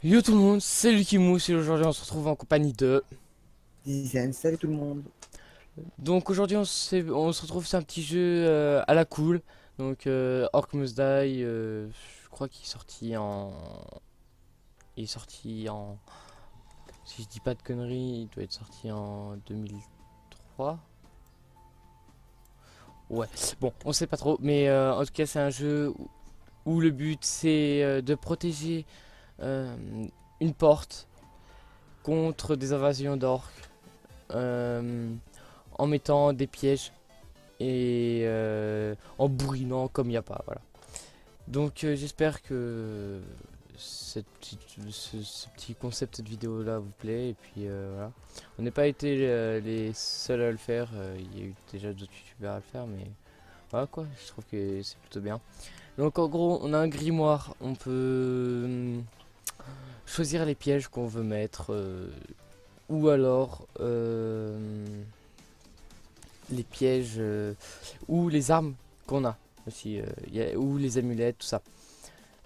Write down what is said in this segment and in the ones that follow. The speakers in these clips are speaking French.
Yo tout le monde, c'est Lucky Mousse et aujourd'hui on se retrouve en compagnie de... Dizaine, salut tout le monde. Donc aujourd'hui on se retrouve sur un petit jeu à la cool. Donc Orc Must Die, je crois qu'il est sorti en... Il est sorti en... Si je dis pas de conneries, il doit être sorti en 2003. Ouais, bon, on sait pas trop, mais en tout cas c'est un jeu où le but c'est de protéger euh, une porte contre des invasions d'orques. euh, En mettant des pièges et en bourrinant comme il n'y a pas. Voilà. Donc j'espère que ce petit concept de vidéo là vous plaît. Et puis voilà. On n'a pas été les seuls à le faire. Il y a eu déjà d'autres youtubeurs à le faire. Mais voilà quoi. Je trouve que c'est plutôt bien. Donc en gros on a un grimoire. On peut choisir les pièges qu'on veut mettre. Ou alors les pièges ou les armes qu'on a aussi, ou les amulettes, tout ça.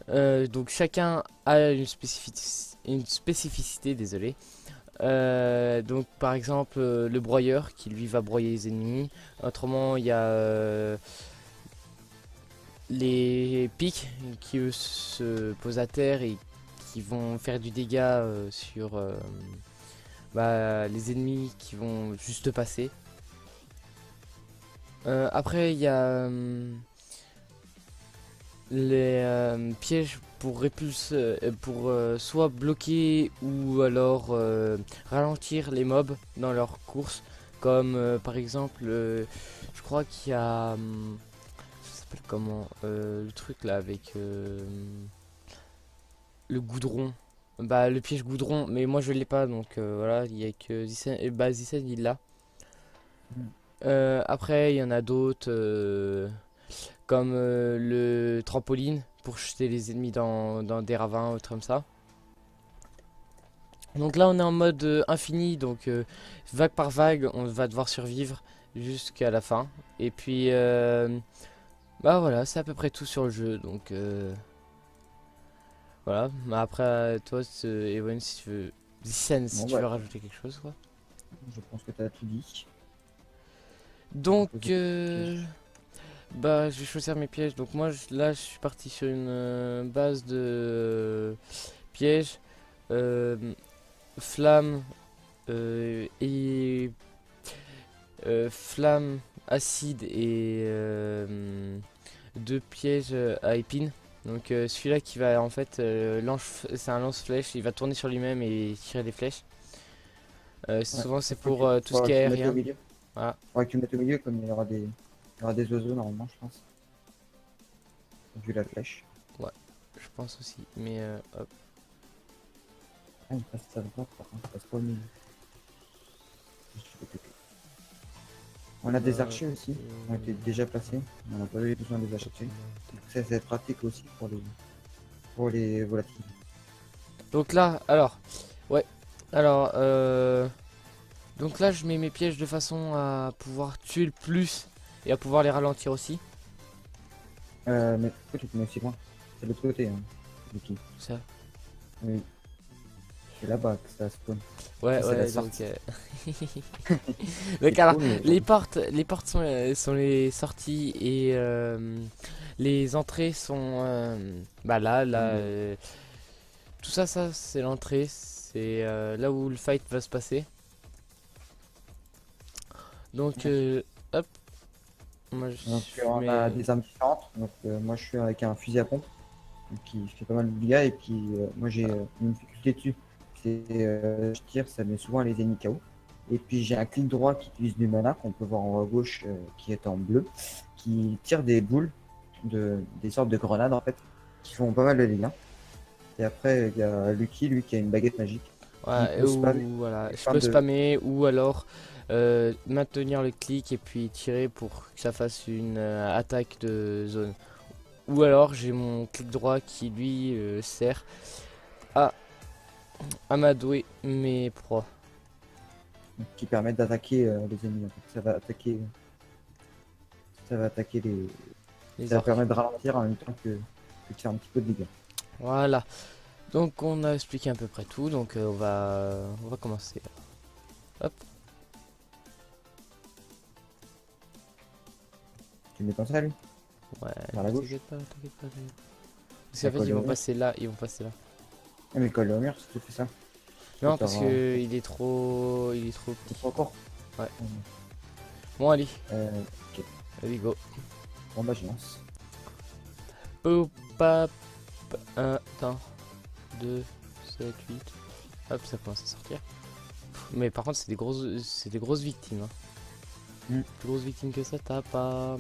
Donc chacun a une spécificité, désolé. Donc par exemple le broyeur qui lui va broyer les ennemis. Autrement il y a les pics qui eux se posent à terre et qui vont faire du dégât sur les ennemis qui vont juste passer. Après il y a les pièges pour répulser, pour soit bloquer ou alors ralentir les mobs dans leur course, comme par exemple, je crois qu'il y a, ça s'appelle comment, le truc là avec le goudron, bah le piège goudron, mais moi je l'ai pas donc voilà, il y a que Zisen, et bah Zisen il l'a. Mm. Après il y en a d'autres. Comme le trampoline pour jeter les ennemis dans des ravins ou comme ça. Donc là on est en mode infini, donc vague par vague on va devoir survivre jusqu'à la fin. Et puis bah voilà, c'est à peu près tout sur le jeu, donc voilà. Mais après toi Ewan, si tu veux, Zissen, si Bon, tu veux bah, rajouter quelque chose quoi. je pense que tu as tout dit. Je vais Donc poser quelques pièges. bah je vais choisir mes pièges. Donc moi là je suis parti sur une base de pièges. Euh, Flamme et flamme, acide et deux pièges à épines. Donc celui-là qui va en fait c'est un lance-flèche, il va tourner sur lui-même et tirer des flèches. Ouais, Souvent c'est il pour tout ce faudra qui que est tu le mettes au aérien. milieu. Voilà, Faudra que tu le mettes au milieu comme il y aura des oiseaux normalement, je pense. Vu la flèche. ouais, je pense aussi. Mais hop. Ah, il passe ça droite, par contre, il passe pas au milieu. Je vais péter. On a Bah, des archers aussi, qui ont été déjà placés. On n'a pas eu besoin de les acheter. Donc ça, c'est pratique aussi pour les volatiles. donc là, alors, ouais, alors, donc là je mets mes pièges de façon à pouvoir tuer le plus et à pouvoir les ralentir aussi. Mais pourquoi tu te mets aussi loin? C'est de l'autre côté, hein. Vicky. Ça. Oui, c'est là-bas que ça spawn. Ça, Ouais, c'est la ouais, donc, sortie. donc C'est alors, cool, mais les portes sont les sorties et les entrées sont, bah là, bon. tout ça, c'est l'entrée, c'est là où le fight va se passer. Donc, hop, moi Donc je on a mets, des armes différentes. Donc moi je suis avec un fusil à pompe donc, qui fait pas mal de dégâts et puis moi j'ai une difficulté dessus. C'est je tire, ça met souvent les ennemis KO. Et puis j'ai un clic droit qui utilise du mana qu'on peut voir en haut à gauche qui est en bleu, qui tire des boules, des sortes de grenades en fait, qui font pas mal de dégâts. Et après il y a Lucky, lui qui a une baguette magique, qui ouais, peut spammer ou voilà, je plein peux de. spammer ou alors maintenir le clic et puis tirer pour que ça fasse une attaque de zone. Ou alors j'ai mon clic droit qui lui sert à amadouer mes proies. Qui permettent d'attaquer les ennemis. En fait. Ça va attaquer Les ça orques. permet de ralentir en même temps que de faire un petit peu de dégâts. Voilà. Donc on a expliqué à peu près tout, donc on va commencer. Hop, Tu mets comme ça, lui? ouais, Vers la gauche? t'inquiète pas, t'inquiète pas. Parce Ça qu'en fait colle ils au vont mur. passer là, ils vont passer là. Ah, mais colle au mur si tu fais ça. Toi, Non parce que il est trop petit. Pas encore. Ouais. Euh, Bon allez, ok. allez go. Bon, bah, je lance. Hop, hop, 1, attends, 2, 7, 8. Hop, ça commence à sortir. Mais par contre c'est des grosses victimes. Hein. Hmm. Plus grosses victimes que ça, t'as pas.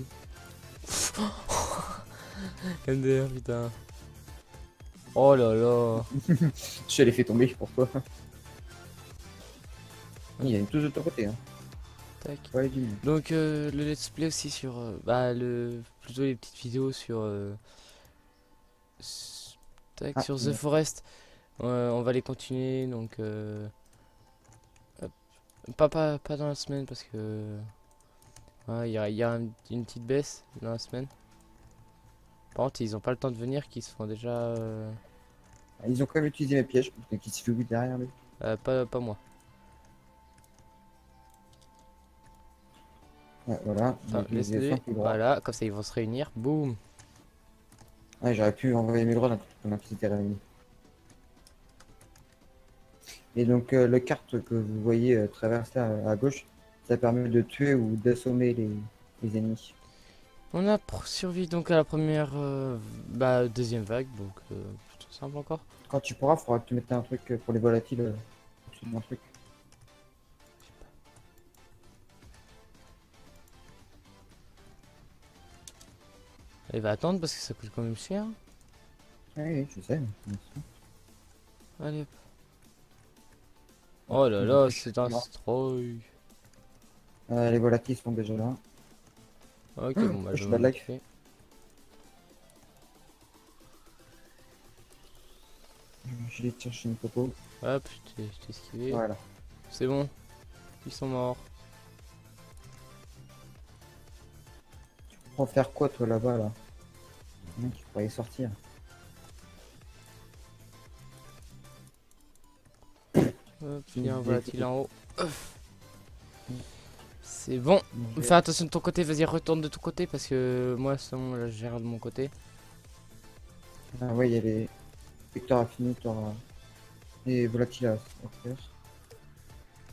MDR putain. Oh là là. Je l'ai fait tomber pour toi. Il y a une touche de ton côté. Hein. Tac. Ouais, du mieux. Donc le let's play aussi sur bah plutôt les petites vidéos sur tac, Ah, sur The ouais. Forest. On va les continuer donc hop. Pas dans la semaine parce que ouais, il y a une petite baisse dans la semaine. Par contre, ils ont pas le temps de venir qu'ils se font déjà Ils ont quand même utilisé mes pièges. Donc, il se fait derrière lui. pas moi. Ouais, voilà. Attends, Donc, les laisse-les. flancs plus droit. Voilà, comme ça ils vont se réunir. Boum. Ouais, j'aurais pu envoyer mes droits pendant qu'ils étaient réunis. Et donc, le carte que vous voyez traverser à gauche, ça permet de tuer ou d'assommer les ennemis. On a survécu donc à la première bah deuxième vague donc plutôt simple encore. Quand tu pourras, il faudra que tu mettes un truc pour les volatiles au-dessus de mon truc. Elle va attendre parce que ça coûte quand même cher. Oui, oui, je sais. Allez hop. Oh là Une là, touche. c'est un Non. destroy. Les volatiles sont déjà là. Ok, bon bah Je je suis vais pas m'en de lag. occuper. Je vais te chercher une photo. Hop, je t'ai esquivé. Voilà. C'est bon, ils sont morts. Pour faire quoi, toi, là-bas, là? Mec, tu pourrais y sortir. Hop, il y a un Une volatile photos. en haut. C'est bon. Fais attention de ton côté, vas-y retourne de ton côté parce que moi sinon là, je gère de mon côté. Ah ouais, il y a les vecteurs affinés, tu auras les volatiles à faire.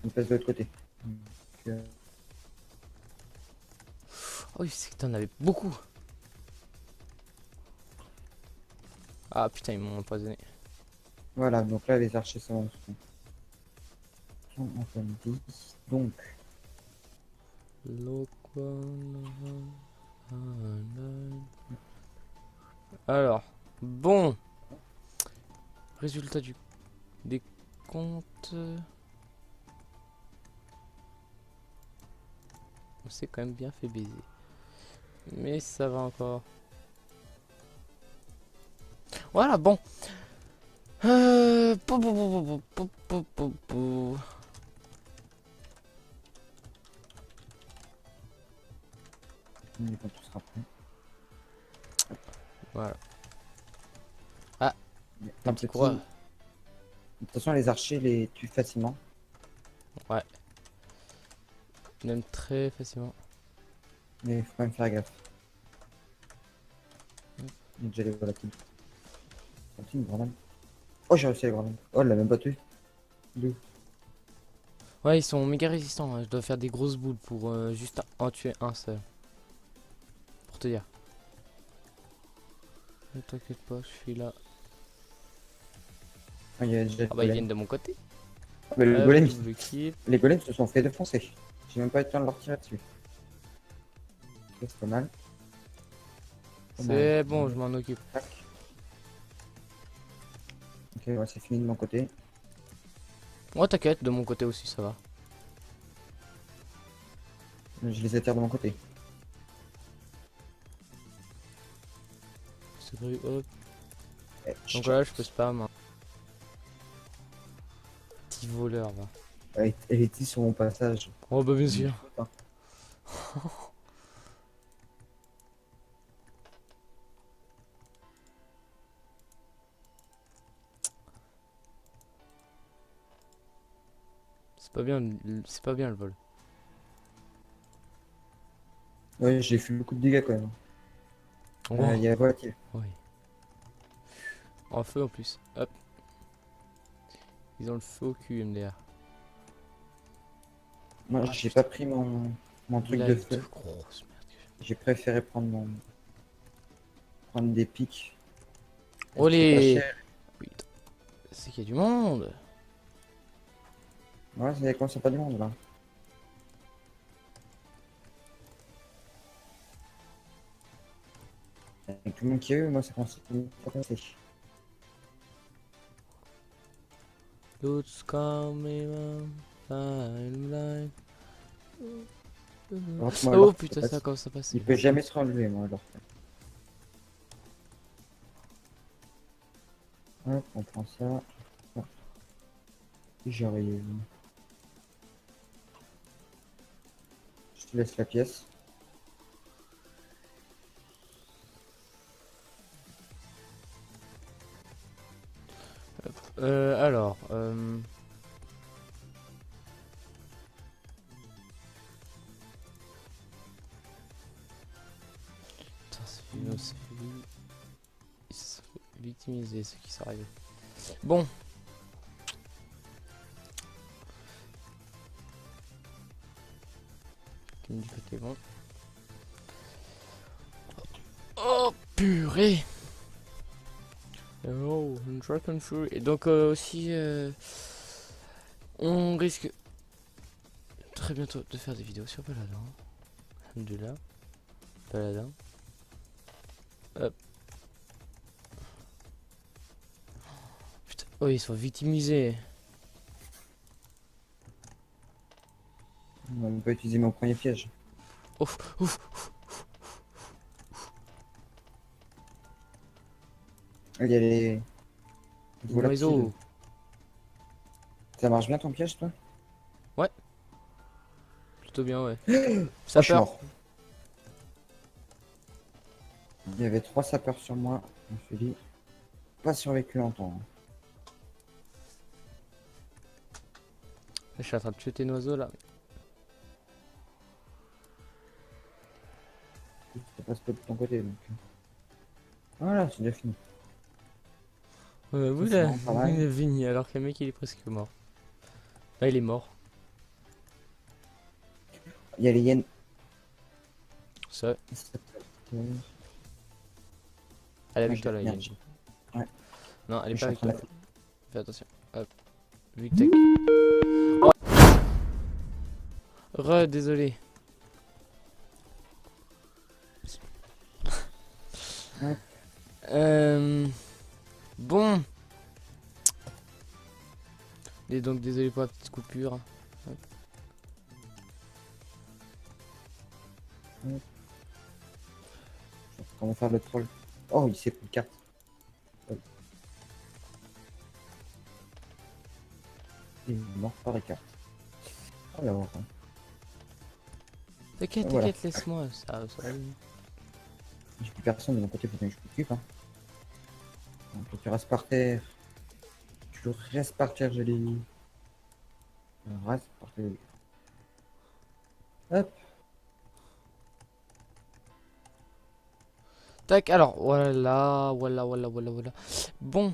On passe de l'autre côté. Donc, Oh oui, c'est que t'en avais beaucoup. Ah putain, ils m'ont empoisonné. voilà, donc là, les archers sont en dessous. Donc, Alors, bon. Résultat des comptes. On s'est quand même bien fait baiser. Mais ça va encore. Voilà, bon. Pou. quand tout sera prêt. Voilà. Mais Un un petit petit. quoi. De toute façon, les archers les tuent facilement. Ouais. Même très facilement. Mais il faut quand même faire gaffe. Il y a déjà les volatiles. Une grenade. Oh, j'ai réussi à la grenade. Oh, elle l'a même pas tué. Deux. Ouais, ils sont méga résistants. Hein. Je dois faire des grosses boules pour juste en tuer un seul. Pour te dire. Ne t'inquiète pas, je suis là. Ah, il y a déjà Ah bah ils viennent de mon côté. mais le Hop, golem, double kill. les golems se sont fait défoncer. J'ai même pas eu le temps de leur tirer dessus. Ok, c'est pas mal. Pas mal. C'est bon, je m'en occupe. Tac. Ok, ouais, c'est fini de mon côté. Oh t'inquiète, de mon côté aussi ça va. Je les attire de mon côté. C'est vrai, hop. Eh, Donc là je peux spam. Hein. Petit voleur va. Elle était sur mon passage. Oh bah bien sûr. Pas bien, c'est pas bien le vol. Ouais, j'ai fait beaucoup de dégâts quand même. Oh, Il y a volatile. oui. En feu en plus. Hop. Ils ont le feu au cul, MDR. Moi, Ah, j'ai putain. pas pris mon truc Là, de une feu. toute grosse merde que j'ai. J'ai préféré prendre des pics. Oh C'est pas les. cher. Putain, c'est qu'il y a du monde. Ouais, c'est quand c'est pas du monde là. Avec tout le monde qui a eu, moi ça continue à passer. L'autre coming line. Alors que moi, Oh alors, putain, ça commence à passer. il peut jamais se relever, moi alors. Hop, on prend ça. Hop. J'arrive. Je te laisse la pièce. Alors. Putain, ils se sont fait victimiser ceux qui sont arrivés. Bon. Du côté bon. Oh purée. Oh, une Dragon Fury. Et donc aussi, on risque très bientôt de faire des vidéos sur Paladin. Alhamdoulilah. Paladin. Hop. Putain. Oh, ils sont victimisés. On peut utiliser mon premier piège. Ouf, ouf. Il y a les volatiles. Oiseaux. Ça marche bien ton piège, toi? Plutôt bien, ouais. Oh, je suis Sapeur. mort. Il y avait 3 sapeurs sur moi. Je me suis dit, pas survécu longtemps. Hein. Je suis en train de tuer tes oiseaux là. Ça passe pas de ton côté donc. Voilà, c'est déjà fini. Vous C'est là, vraiment pas mal. il est fini alors que le mec il est presque mort. Là il est mort. Il y a les hyènes. Ça. Elle est avec je toi là, l'ai- Yann. merde. Ouais. Non, elle est Je pas suis en avec train toi. de- Fais attention. Hop. Vu que t'as- désolé. Ouais. Bon. Et donc désolé pour la petite coupure. Hop. Comment faire le troll? Oh, il s'est pris une carte. Oh. Il est mort par les cartes. Alors, T'inquiète, Voilà. t'inquiète, laisse-moi. Ça va. j'ai plus personne de mon côté, faut que je m'occupe. Hein. Donc, tu restes par terre. Tu restes par terre, je l'ai dit. Reste par terre. Hop. Tac, alors, voilà. Bon,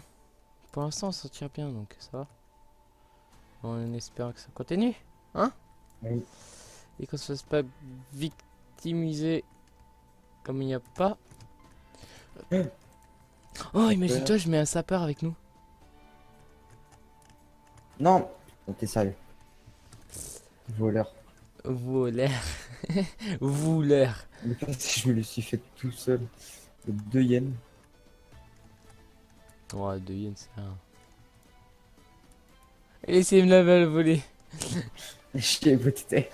pour l'instant, on s'en tire bien, donc ça va. On espère que ça continue, hein? Oui. Et qu'on se fasse pas victimiser comme il n'y a pas. Oh, imagine-toi, je mets un sapeur avec nous. Non. Oh, t'es sérieux. Voleur. Voleur. Voleur. Mais pas si je me le suis fait tout seul. Le 2 yens. Oh, de yen, c'est rien. Et essayez de me la voler. Je t'ai voté.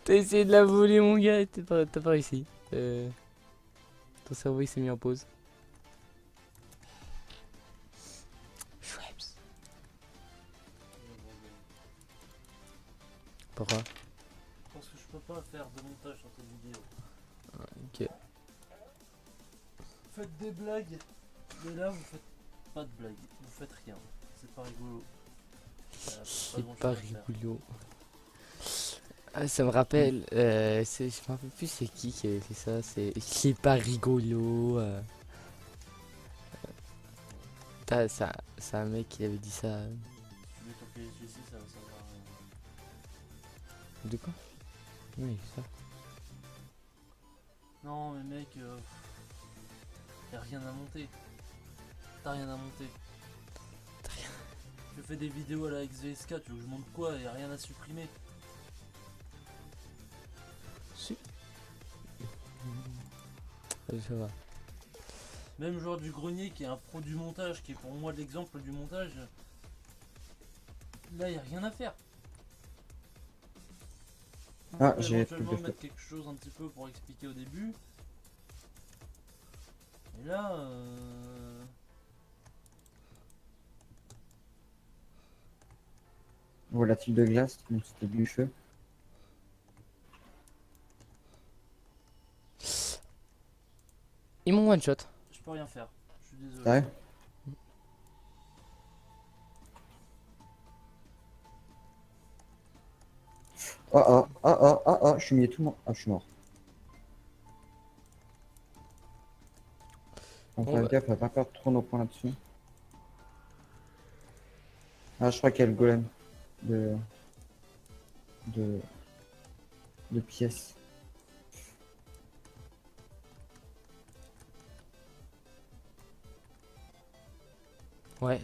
T'as essayé de la voler, mon gars, et t'as pas réussi. Ton cerveau il s'est mis en pause. Schweppes. Pourquoi? Parce que je peux pas faire de montage sur cette vidéo. Ok. Faites des blagues, mais là vous faites pas de blagues, vous faites rien. C'est pas rigolo. C'est pas rigolo. Ah, ça me rappelle, je me rappelle plus c'est qui avait fait ça, c'est pas rigolo. C'est un mec qui avait dit ça. Tu mets ton PSG ici, ça va savoir. De quoi? Oui, ça. Non, mais mec, y'a rien à monter. T'as rien à monter. Je fais des vidéos à la XVSK, tu veux que je monte quoi? Y'a rien à supprimer. Si. Ça va. Même joueur du grenier qui est un pro du montage, qui est pour moi l'exemple du montage, là y a rien à faire. Ah, On peut j'ai éventuellement plus de mettre quelque chose un petit peu pour expliquer au début. Et là, Volatile de glace, donc c'était du feu. Ils m'ont one shot. je peux rien faire. Je suis désolé. Sérieux? Je suis mis tout le monde. Ah, je suis mort. On Bon, fait bah. gaffe à pas perdre trop nos points là-dessus. Ah, je crois qu'il y a le golem de, de, de pièces. Ouais.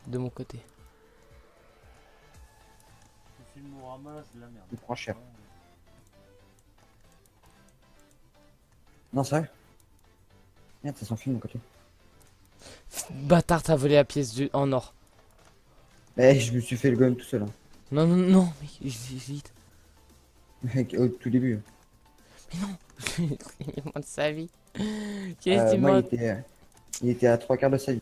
De mon côté. Le Filmorama là, c'est de la merde. Il prend cher. Non, sérieux? Merde, ça s'enfuit de mon côté. Bâtard, t'as volé la pièce en or. Eh, je me suis fait le golem tout seul. Hein. Non, non, non, mec, vite. Au tout début. Il demande sa vie. Qu'est-ce qu'il Moi, demande? il était à 3/4 de sa vie.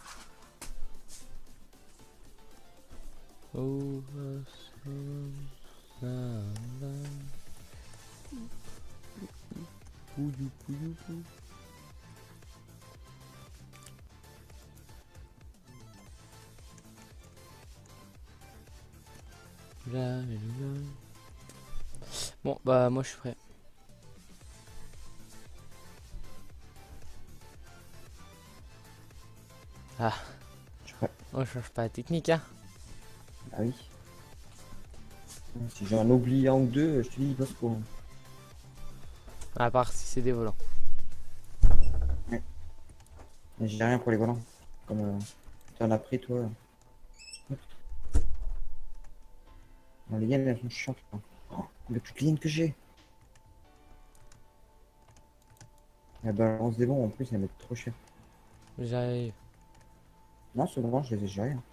Oh, Pouyou, pouyou, pouyou. Là, là, là. Bon, bah, moi je suis prêt. Ah, Je suis prêt. on change pas la technique, hein. Ah oui. Si j'en oublie un ou deux, je te dis, il bosse pour. À part si c'est des volants. Mais j'ai rien pour les volants. Comme t'en as pris, toi. Hop. Non, les games, elles sont chiantes. Oh, le plus clean que j'ai. La balance des bons, en plus, elle met trop cher. J'arrive. Non, c'est bon, je les ai gérés. Hein.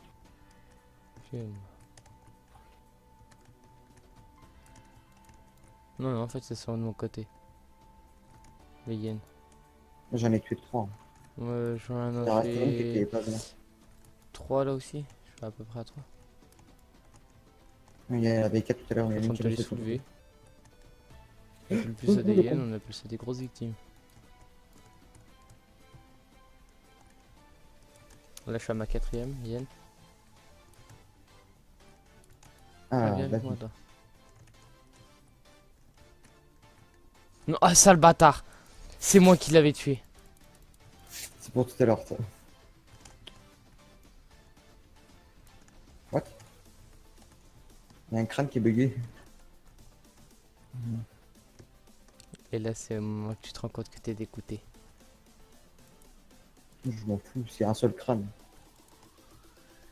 Non, non, en fait, c'est sur de mon côté. Les yens. J'en ai tué 3. J'en Il ai en restait une qui était fait pas bien. 3 là aussi. Je suis à peu près à 3. Il y avait 4 tout à l'heure, il y En en a train une de qui te avait les fait soulever. On appelle plus ça des hyènes, on appelle ça des grosses victimes. Là, je suis à ma 4ème hyène. Ah, Viens avec vas-y. moi, toi. Non, ah, sale bâtard! C'est moi qui l'avais tué. C'est pour tout à l'heure, ça. What? Il y a un crâne qui est bugué. Et là, c'est au moment que tu te rends compte que t'es dégoûté. Je m'en fous, c'est un seul crâne.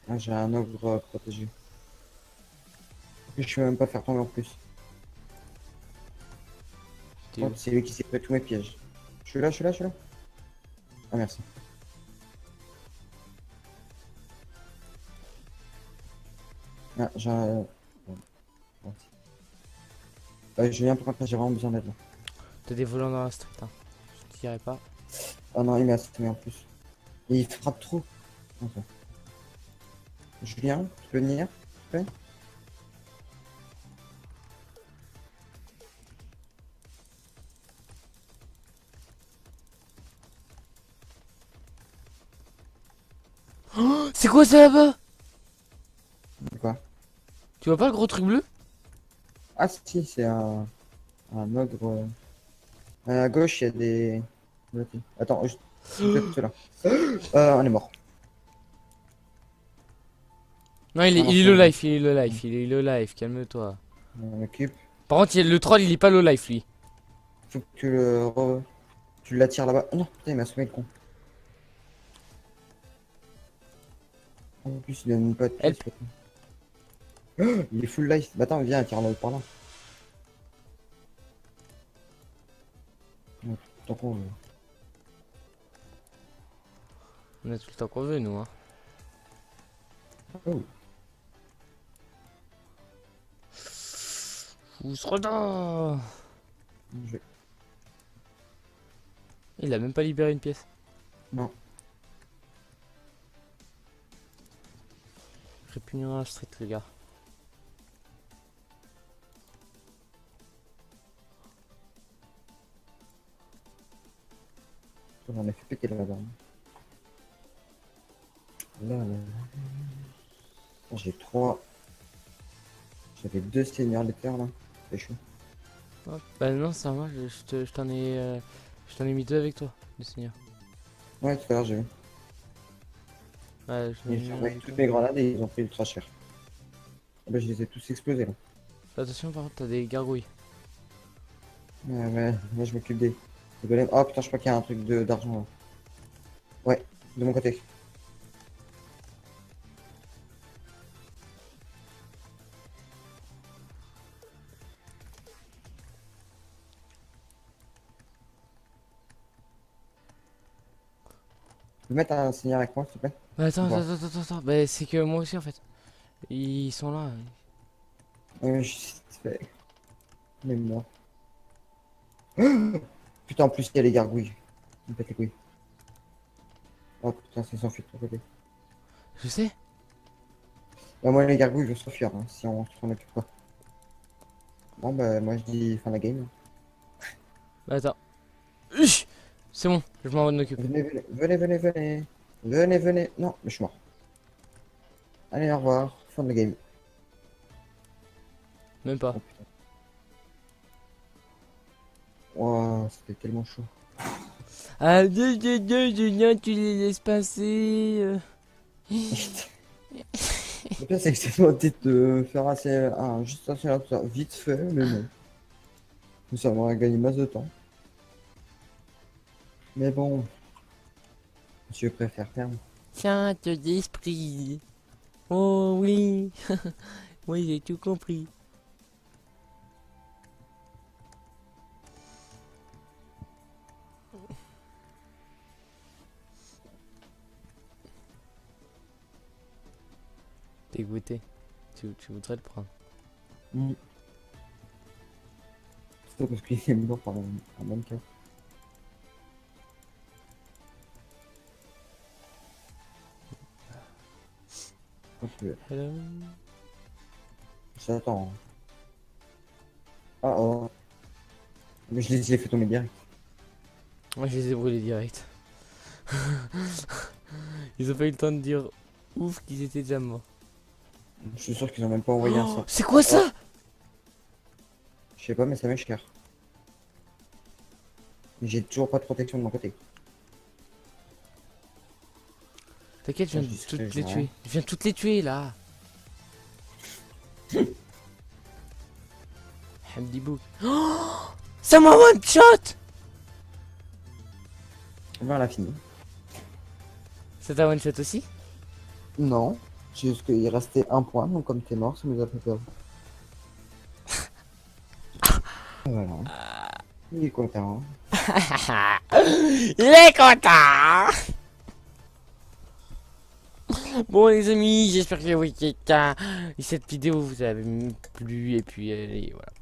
Ah, j'ai un ogre protégé. Je peux même pas faire tomber en plus. T'es où? Oh, c'est lui qui s'est pris tous mes pièges. Je suis là, je suis là, je suis là. Ah, merci. Ah, j'ai un... bon. Je viens pour rentrer, j'ai vraiment besoin d'aide là. T'as des volants dans la street, hein. Je te dirais pas. Ah non, il m'a assommé en plus. Et il frappe trop. Ok. Julien, tu peux venir, s'il te plaît? C'est quoi ça là-bas? Quoi? Tu vois pas le gros truc bleu? Ah si, c'est un ogre. À gauche, il y a des... Attends, peut-être ceux-là. On est mort. Non, il est, Ah non, il est c'est low bon. life, il est low life, il est low life, calme-toi. On occupe. Par contre, le troll, il est pas low life, lui. Faut que tu l'attires là-bas. Oh non, putain, il m'a sommé le con. En plus, il donne pas de pièces. Help. Il est full life. Bah attends, viens, attire-le par là. Ouais, tant qu'on veut. On a tout le temps qu'on veut, nous, hein. Oh. Fousroda. Je- Il a même pas libéré une pièce. Non. Répugnant street, les gars. J'en ai fait péter là-bas. Là, là. J'ai trois. J'avais deux seigneurs de terre là. C'est chaud. Oh, bah non, ça va, je t'en ai mis deux avec toi, le seigneur. Ouais, tout à l'heure j'ai vu. Ouais, je t'en ai mis J'ai un envoyé avec toutes toi. mes grenades et ils ont pris ultra cher. Ah bah, je les ai tous explosés là. Attention, par contre, t'as des gargouilles. Ouais, moi je m'occupe des golems. Oh putain, je crois qu'il y a un truc d'argent là. Ouais, de mon côté. Tu peux mettre un seigneur avec moi s'il te plaît? Bah, attends, Bon. attends. Bah, c'est que moi aussi, en fait. Ils sont là. Je sais. Il est mort. Putain, en plus il y a les gargouilles. Il me pète les couilles. Oh putain, c'est s'enfuir de ton côté. Je sais. Bah, moi les gargouilles je vais s'enfuir hein, si on s'en occupe pas. Bon bah moi je dis fin de la game. Bah, attends. Uch, c'est bon, je m'en occupe. Venez. Venez. Non, mais je suis mort. Allez, au revoir. Fin de la game. Même pas. Oh putain. Wow, c'était tellement chaud. Ah, Julien, tu les laisses passer. Le pire, c'est que c'est tenté de faire juste un accélérateur vite fait, mais non. Ça m'aurait gagné masse de temps. Mais bon, je préfère perdre. Tiens, te d'esprit. Oh oui. Oui, j'ai tout compris. Dégoûté. Tu voudrais le prendre. Mm. C'est parce qu'il est mort par un mannequin. Ok, Hello. j'attends. Ah oh. Mais je les ai fait tomber direct. Moi, je les ai brûlés direct. Ils ont pas eu le temps de dire ouf qu'ils étaient déjà morts. Je suis sûr qu'ils ont même pas envoyé un Oh, sort. c'est quoi ça? Je sais pas, mais ça m'est cher. J'ai toujours pas de protection de mon côté. T'inquiète, je Oh, viens je de dis toutes que les j'ai tuer. Je viens de toutes les tuer là. Hamdi Book. Oh, ça m'a one shot. Voilà, on a fini. Ça t'a one shot aussi? Non, c'est juste qu'il restait un point, donc comme t'es mort, ça nous a fait peur. Voilà. Il est content. Il est content. Bon les amis, j'espère que cette vidéo vous a plu et puis voilà.